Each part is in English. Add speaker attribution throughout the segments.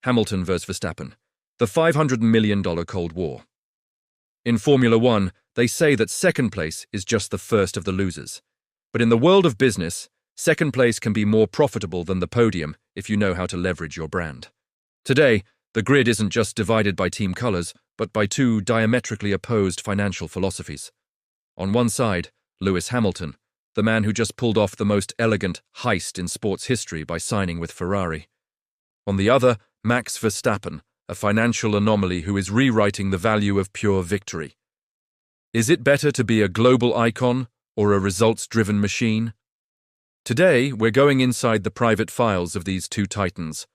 Speaker 1: Hamilton vs. Verstappen, the $500 million Cold War. In Formula One, they say that second place is just the first of the losers. But in the world of business, second place can be more profitable than the podium if you know how to leverage your brand. Today, the grid isn't just divided by team colors, but by two diametrically opposed financial philosophies. On one side, Lewis Hamilton, the man who just pulled off the most elegant heist in sports history by signing with Ferrari. On the other, Max Verstappen, a financial anomaly who is rewriting the value of pure victory. Is it better to be a global icon or a results-driven machine? Today, we're going inside the private files of these two titans.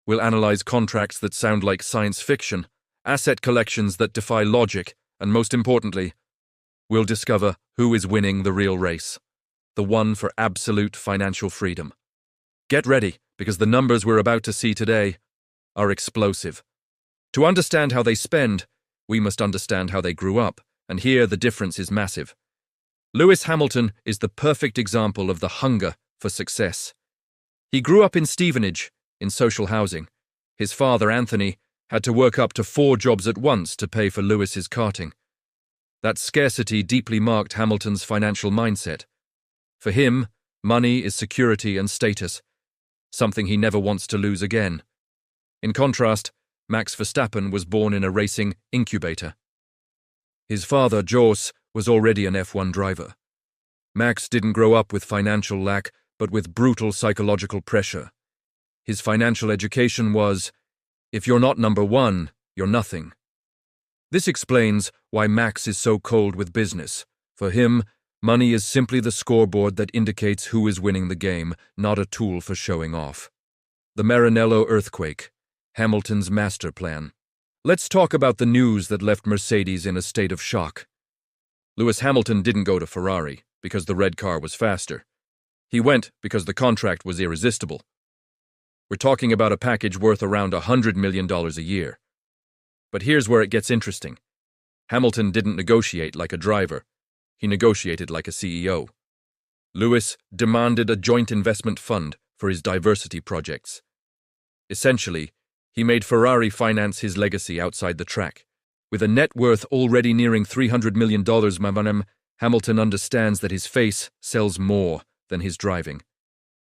Speaker 1: We'll analyze contracts that sound like science fiction, asset collections that defy logic, and most importantly, we'll discover who is winning the real race, the one for absolute financial freedom. Get ready, because the numbers we're about to see today are explosive. To understand how they spend, we must understand how they grew up, and here the difference is massive. Lewis Hamilton is the perfect example of the hunger for success. He grew up in Stevenage, in social housing. His father, Anthony, had to work up to 4 jobs at once to pay for Lewis's karting. That scarcity deeply marked Hamilton's financial mindset. For him, money is security and status, something he never wants to lose again. In contrast, Max Verstappen was born in a racing incubator. His father, Jos, was already an F1 driver. Max didn't grow up with financial lack, but with brutal psychological pressure. His financial education was, if you're not number one, you're nothing. This explains why Max is so cold with business. For him, money is simply the scoreboard that indicates who is winning the game, not a tool for showing off. The Maranello earthquake, Hamilton's master plan. Let's talk about the news that left Mercedes in a state of shock. Lewis Hamilton didn't go to Ferrari because the red car was faster. He went because the contract was irresistible. We're talking about a package worth around $100 million a year. But here's where it gets interesting. Hamilton didn't negotiate like a driver. He negotiated like a CEO. Lewis demanded a joint investment fund for his diversity projects. Essentially, he made Ferrari finance his legacy outside the track. With a net worth already nearing $300 million, Hamilton understands that his face sells more than his driving.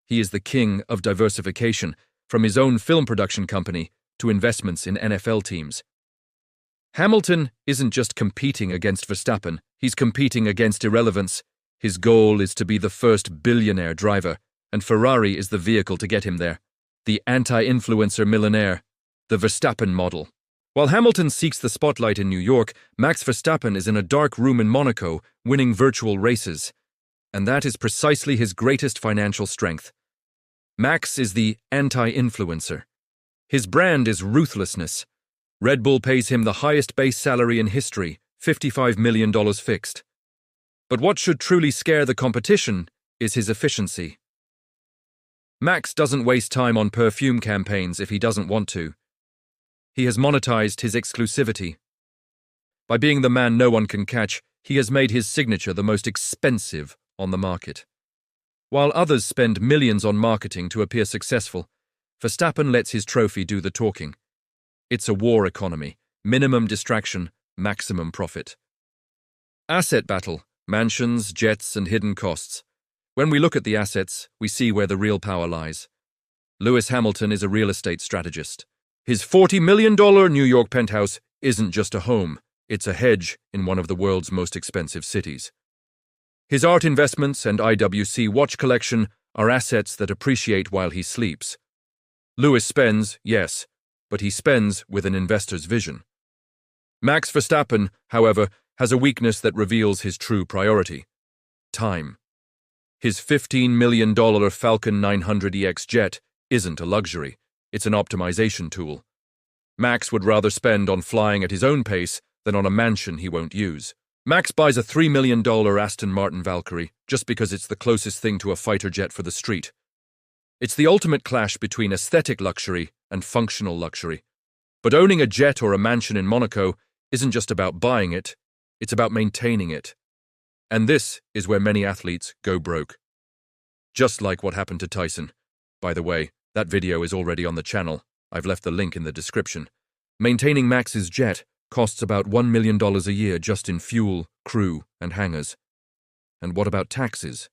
Speaker 1: He is the king of diversification, from his own film production company to investments in NFL teams. Hamilton isn't just competing against Verstappen, he's competing against irrelevance. His goal is to be the first billionaire driver, and Ferrari is the vehicle to get him there. The anti-influencer millionaire, the Verstappen model. While Hamilton seeks the spotlight in New York, Max Verstappen is in a dark room in Monaco, winning virtual races. And that is precisely his greatest financial strength. Max is the anti-influencer. His brand is ruthlessness. Red Bull pays him the highest base salary in history, $55 million fixed. But what should truly scare the competition is his efficiency. Max doesn't waste time on perfume campaigns if he doesn't want to. He has monetized his exclusivity. By being the man no one can catch, he has made his signature the most expensive on the market. While others spend millions on marketing to appear successful, Verstappen lets his trophy do the talking. It's a war economy, minimum distraction, maximum profit. Asset battle, mansions, jets, and hidden costs. When we look at the assets, we see where the real power lies. Lewis Hamilton is a real estate strategist. His $40 million New York penthouse isn't just a home, it's a hedge in one of the world's most expensive cities. His art investments and IWC watch collection are assets that appreciate while he sleeps. Lewis spends, yes, but he spends with an investor's vision. Max Verstappen, however, has a weakness that reveals his true priority: time. His $15 million Falcon 900EX jet isn't a luxury, it's an optimization tool. Max would rather spend on flying at his own pace than on a mansion he won't use. Max buys a $3 million Aston Martin Valkyrie just because it's the closest thing to a fighter jet for the street. It's the ultimate clash between aesthetic luxury and functional luxury. But owning a jet or a mansion in Monaco isn't just about buying it, it's about maintaining it. And this is where many athletes go broke. Just like what happened to Tyson. By the way, that video is already on the channel. I've left the link in the description. Maintaining Max's jet costs about $1 million a year just in fuel, crew, and hangars. And what about taxes?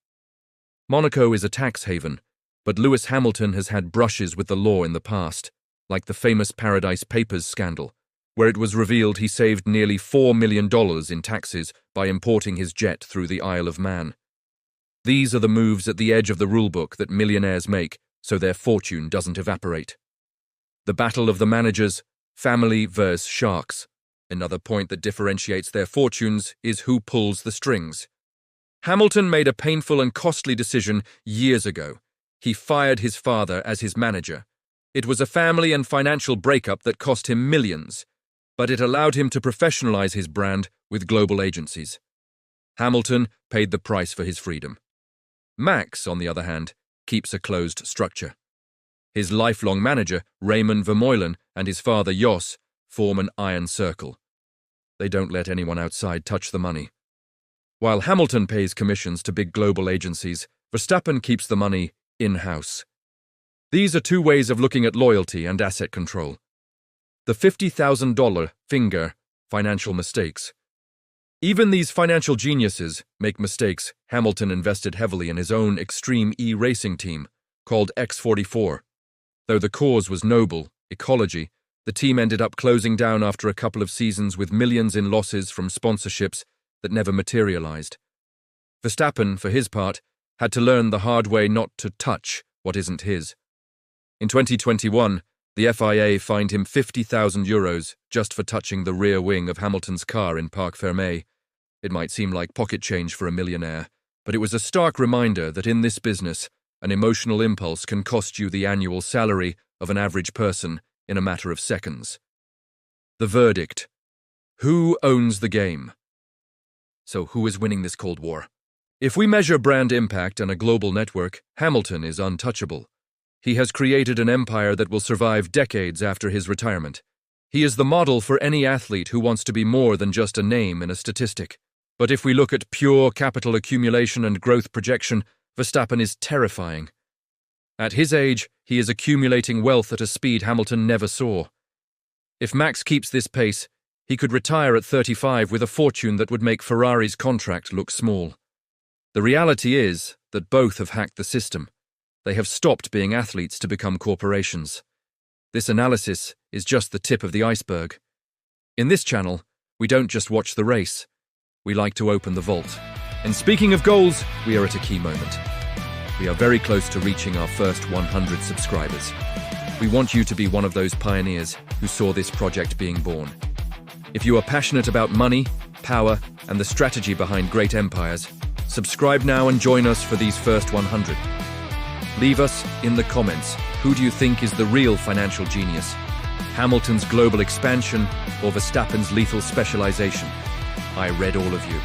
Speaker 1: Monaco is a tax haven, but Lewis Hamilton has had brushes with the law in the past, like the famous Paradise Papers scandal, where it was revealed he saved nearly $4 million in taxes by importing his jet through the Isle of Man. These are the moves at the edge of the rulebook that millionaires make so their fortune doesn't evaporate. The battle of the managers, family versus sharks. Another point that differentiates their fortunes is who pulls the strings. Hamilton made a painful and costly decision years ago. He fired his father as his manager. It was a family and financial breakup that cost him millions, but it allowed him to professionalize his brand with global agencies. Hamilton paid the price for his freedom. Max, on the other hand, keeps a closed structure. His lifelong manager, Raymond Vermeulen, and his father, Jos, form an iron circle. They don't let anyone outside touch the money. While Hamilton pays commissions to big global agencies, Verstappen keeps the money in-house. These are two ways of looking at loyalty and asset control. The $50,000 finger financial mistakes. Even these financial geniuses make mistakes. Hamilton invested heavily in his own extreme e-racing team, called X44. Though the cause was noble, ecology, the team ended up closing down after a couple of seasons with millions in losses from sponsorships that never materialized. Verstappen, for his part, had to learn the hard way not to touch what isn't his. In 2021, the FIA fined him €50,000 just for touching the rear wing of Hamilton's car in Parc Fermé. It might seem like pocket change for a millionaire, but it was a stark reminder that in this business, an emotional impulse can cost you the annual salary of an average person in a matter of seconds. The verdict. Who owns the game? So who is winning this Cold War? If we measure brand impact and a global network, Hamilton is untouchable. He has created an empire that will survive decades after his retirement. He is the model for any athlete who wants to be more than just a name and a statistic. But if we look at pure capital accumulation and growth projection, Verstappen is terrifying. At his age, he is accumulating wealth at a speed Hamilton never saw. If Max keeps this pace, he could retire at 35 with a fortune that would make Ferrari's contract look small. The reality is that both have hacked the system. They have stopped being athletes to become corporations. This analysis is just the tip of the iceberg. In this channel, we don't just watch the race. We like to open the vault. And speaking of goals, we are at a key moment. We are very close to reaching our first 100 subscribers. We want you to be one of those pioneers who saw this project being born. If you are passionate about money, power, and the strategy behind great empires, subscribe now and join us for these first 100. Leave us in the comments, who do you think is the real financial genius? Hamilton's global expansion or Verstappen's lethal specialization? I read all of you.